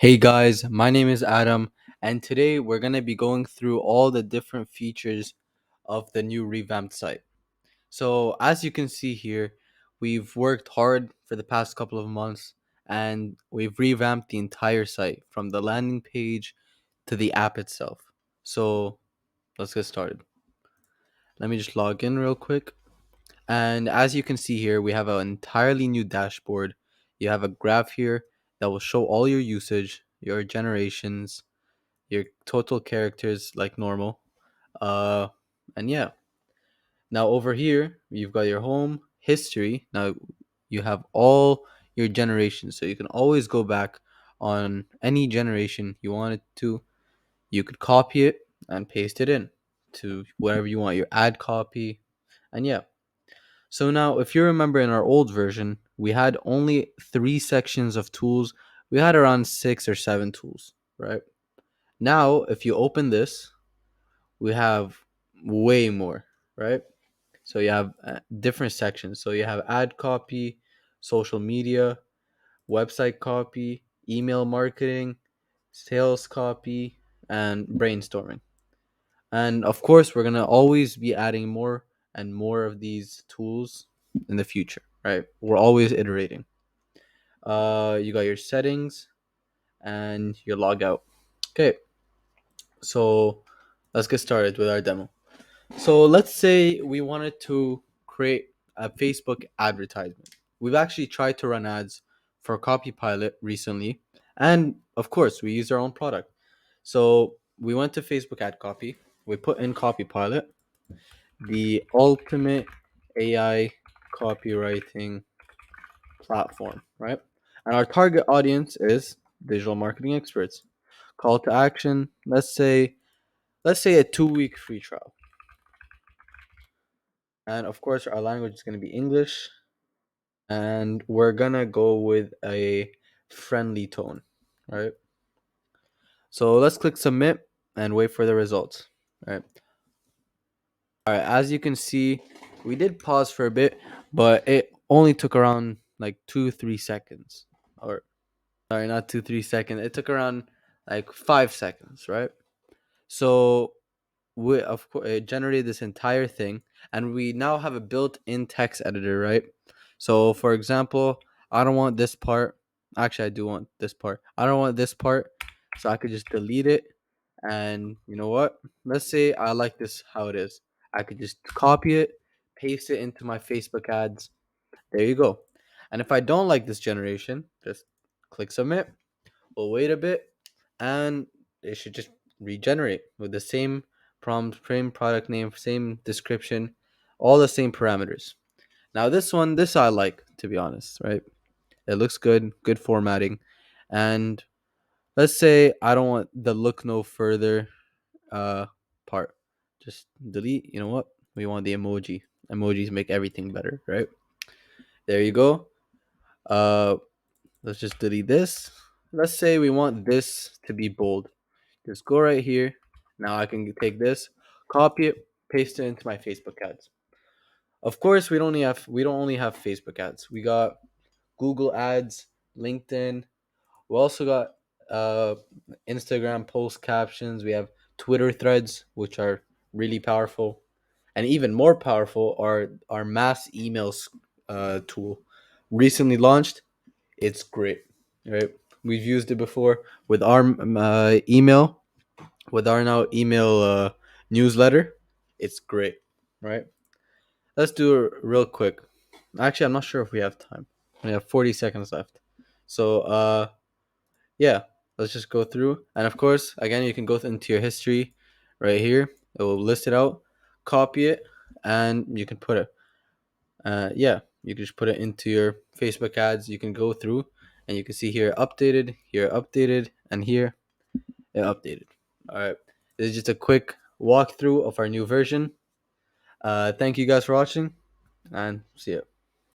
Hey guys, my name is Adam, and today we're going to be going through all the different features of the new revamped site. So, as you can see here, we've worked hard for the past couple of months and we've revamped the entire site from the landing page to the app itself. So, let's get started. Let me just log in real quick. And as you can see here, we have an entirely new dashboard. You have a graph here that will show all your usage, your generations, your total characters like normal. Uh, and yeah. Now over here, you've got your home history. Now you have all your generations, so you can always go back on any generation you wanted to. You could copy it and paste it in to whatever you want, your ad copy. And yeah. So now, if you remember in our old version, we had only three sections of tools. We had around six or seven tools, right? Now, if you open this, we have way more, right? So you have different sections. So you have ad copy, social media, website copy, email marketing, sales copy, and brainstorming. And of course, we're going to always be adding more and more of these tools in the future, right? We're always iterating. You got your settings and your logout. Okay, so let's get started with our demo. So let's say we wanted to create a Facebook advertisement. We've actually tried to run ads for CoypPilot recently, and of course, we use our own product. So we went to Facebook ad copy. We put in CoypPilot, the ultimate AI copywriting platform, right? And our target audience is digital marketing experts. Call to action, let's say a 2-week free trial. And of course our language is going to be English, and we're going to go with a friendly tone, right? So let's click submit and wait for the results, right? All right, as you can see, we did pause for a bit, but it only took around like 2-3 seconds. Or sorry, not 2-3 seconds. It took around like 5 seconds, right? So we of course it generated this entire thing, and we now have a built-in text editor, right? So for example, I don't want this part. Actually, I do want this part. I don't want this part, so I could just delete it. And you know what? Let's say I like this how it is. I could just copy it, paste it into my Facebook ads. There you go. And if I don't like this generation, just click submit. We'll wait a bit, and it should just regenerate with the same prompt, same product name, same description, all the same parameters. Now this I like, to be honest, right? It looks good, good formatting. And let's say I don't want the look no further uh part. Just delete. You know what? We want the emoji. Emojis make everything better, right? There you go. Uh let's just delete this. Let's say we want this to be bold. Just go right here. Now I can take this, copy it, paste it into my Facebook ads. Of course, we don't only have Facebook ads. We got Google ads, LinkedIn. We also got uh, Instagram post captions. We have Twitter threads, which are really powerful, and even more powerful are our mass emails tool. Recently launched. It's great, right? We've used it before with our email, with our now email newsletter. It's great, right? Let's do it real quick. Actually, I'm not sure if we have time. We have 40 seconds left. So, yeah, let's just go through. And of course, again, you can go into your history right here. It will list it out, copy it, and you can put it. Yeah, you can just put it into your Facebook ads. You can go through and you can see here updated, and here it updated. All right. This is just a quick walkthrough of our new version. Thank you guys for watching, and see ya.